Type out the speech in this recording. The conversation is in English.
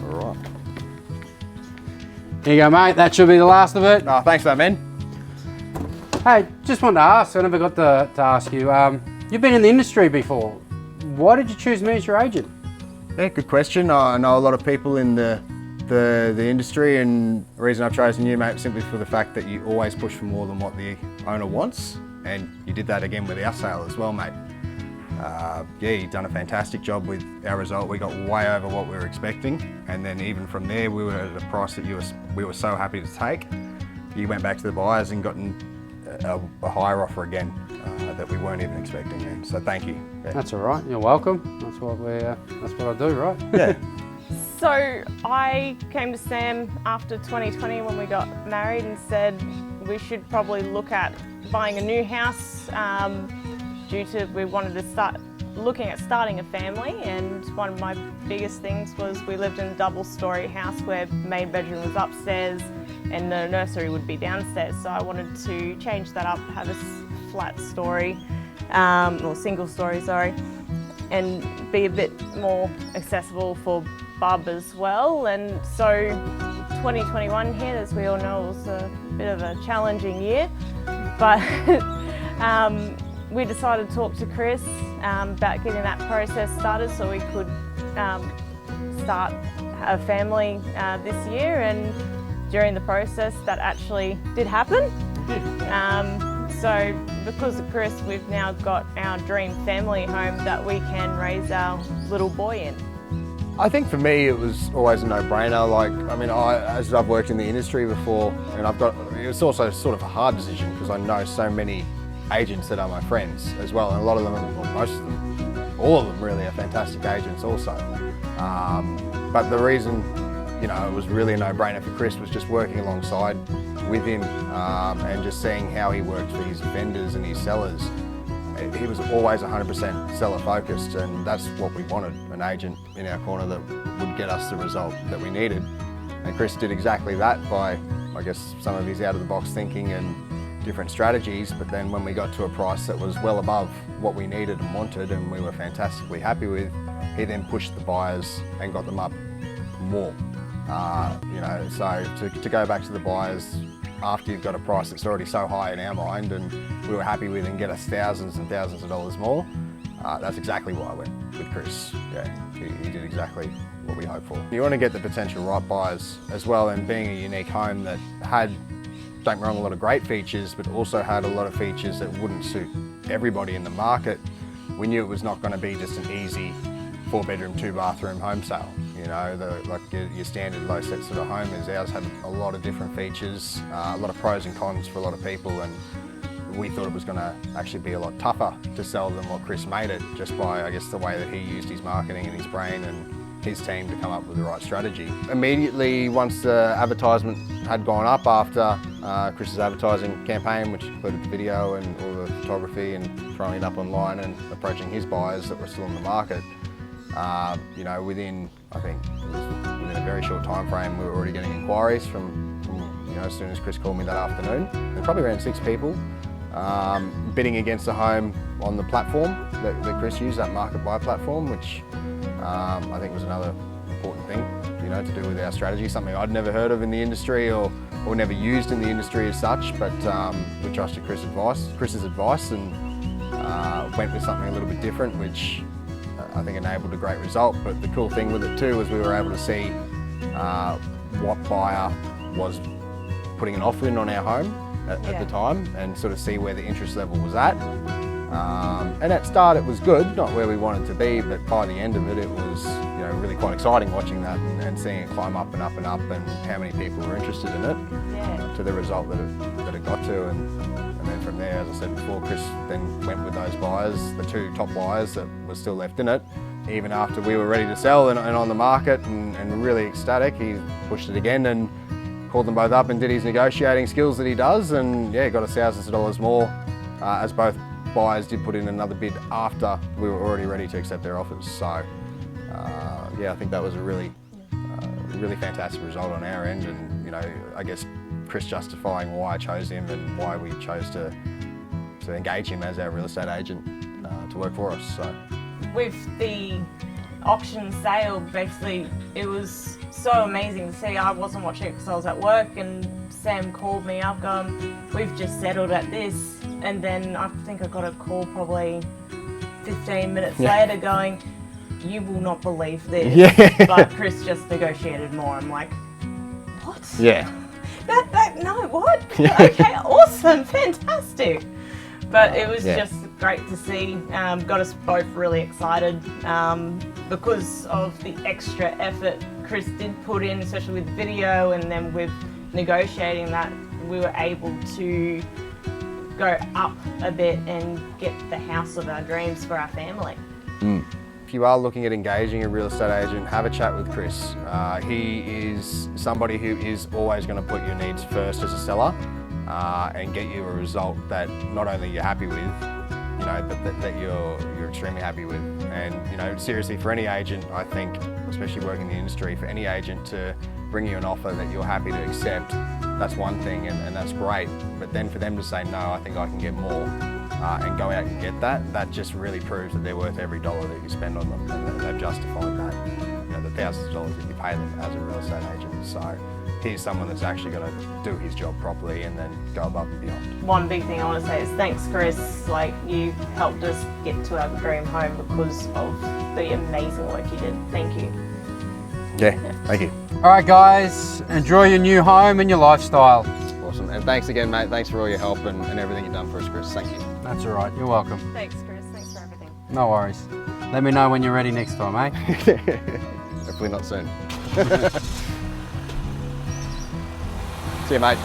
All right. Here you go, mate. That should be the last of it. Oh, thanks for that, man. Hey, just wanted to ask, I never got to ask you, you've been in the industry before. Why did you choose me as your agent? Yeah, good question. I know a lot of people in the industry, and the reason I've chosen you, mate, simply for the fact that you always push for more than what the owner wants, and you did that again with our sale as well, mate. Yeah, you've done a fantastic job with our result. We got way over what we were expecting, and then even from there, we were at a price that we were so happy to take. You went back to the buyers and gotten a higher offer again that we weren't even expecting. And so thank you. Yeah. That's all right. You're welcome. That's what I do, right? Yeah. So I came to Sam after 2020 when we got married and said we should probably look at buying a new house due to we wanted to start looking at starting a family, and one of my biggest things was we lived in a double-storey house where main bedroom was upstairs and the nursery would be downstairs. So I wanted to change that up, have a flat story, or single story, sorry, and be a bit more accessible for bub as well. And so 2021 here, as we all know, was a bit of a challenging year, but we decided to talk to Chris about getting that process started so we could start a family this year, and during the process that actually did happen. So because of Chris, we've now got our dream family home that we can raise our little boy in. I think for me it was always a no-brainer. Like, I mean, as I've worked in the industry before, and it was also sort of a hard decision because I know so many agents that are my friends as well, and a lot of them, or most of them, all of them really are fantastic agents also. But the reason, you know, it was really a no-brainer for Chris was just working alongside with him and just seeing how he worked for his vendors and his sellers. He was always 100% seller focused, and that's what we wanted, an agent in our corner that would get us the result that we needed. And Chris did exactly that by, I guess, some of his out-of-the-box thinking and different strategies, but then when we got to a price that was well above what we needed and wanted and we were fantastically happy with, he then pushed the buyers and got them up more. You know, so to go back to the buyers after you've got a price that's already so high in our mind and we were happy with and get us thousands and thousands of dollars more, that's exactly why I went with Chris. Yeah, he did exactly what we hoped for. You want to get the potential right buyers as well, and being a unique home that had, don't get me wrong, a lot of great features, but also had a lot of features that wouldn't suit everybody in the market. We knew it was not going to be just an easy 4-bedroom, 2-bathroom home sale. You know, like your standard low set sort of home is. Ours had a lot of different features, a lot of pros and cons for a lot of people, and we thought it was going to actually be a lot tougher to sell than what Chris made it, just by, I guess, the way that he used his marketing and his brain and his team to come up with the right strategy. Immediately, once the advertisement had gone up after Chris's advertising campaign, which included the video and all the photography and throwing it up online and approaching his buyers that were still in the market, you know, within, I think, within a very short time frame, we were already getting inquiries from you know, as soon as Chris called me that afternoon. There were probably around 6 people bidding against the home on the platform that Chris used, that market buy platform, which I think was another important thing, you know, to do with our strategy, something I'd never heard of in the industry or never used in the industry as such, but we trusted Chris's advice and went with something a little bit different, which I think enabled a great result. But the cool thing with it too was we were able to see what buyer was putting an offer in on our home at the time and sort of see where the interest level was at. And at start it was good, not where we wanted to be, but by the end of it, it was, you know, really quite exciting watching that and seeing it climb up and up and up, and how many people were interested in it, to the result that it got to. And then from there, as I said before, Chris then went with those buyers, the 2 top buyers that were still left in it, even after we were ready to sell and on the market and really ecstatic. He pushed it again and called them both up and did his negotiating skills that he does, and yeah, got us thousands of dollars more as both buyers did put in another bid after we were already ready to accept their offers. So yeah, I think that was a really fantastic result on our end, and you know, I guess Chris justifying why I chose him and why we chose to engage him as our real estate agent to work for us. So With the auction sale, basically, it was so amazing to see. I wasn't watching it because I was at work, and Sam called me up going, we've just settled at this. And then I think I got a call probably 15 minutes later going, you will not believe this, but Chris just negotiated more. I'm like, what? Yeah. No, what? Okay, awesome, fantastic. But it was just great to see. Got us both really excited because of the extra effort Chris did put in, especially with video, and then with negotiating that, we were able to go up a bit and get the house of our dreams for our family. If you are looking at engaging a real estate agent, have a chat with Chris. He is somebody who is always going to put your needs first as a seller and get you a result that not only you're happy with, you know, but that you're extremely happy with. And you know, seriously, for any agent, I think, especially working in the industry, for any agent to bring you an offer that you're happy to accept, that's one thing, and that's great. But then for them to say, no, I think I can get more, and go out and get that, that just really proves that they're worth every dollar that you spend on them, and they've justified that, you know, the thousands of dollars that you pay them as a real estate agent. So here's someone that's actually going to do his job properly and then go above and beyond. One big thing I want to say is thanks, Chris. Like, you helped us get to our dream home because of the amazing work you did. Thank you. Yeah, thank you. All right, guys, enjoy your new home and your lifestyle. Awesome, and thanks again, mate. Thanks for all your help and everything you've done for us, Chris. Thank you. That's all right, you're welcome. Thanks, Chris. Thanks for everything. No worries. Let me know when you're ready next time, eh? Hopefully not soon. See you, mate.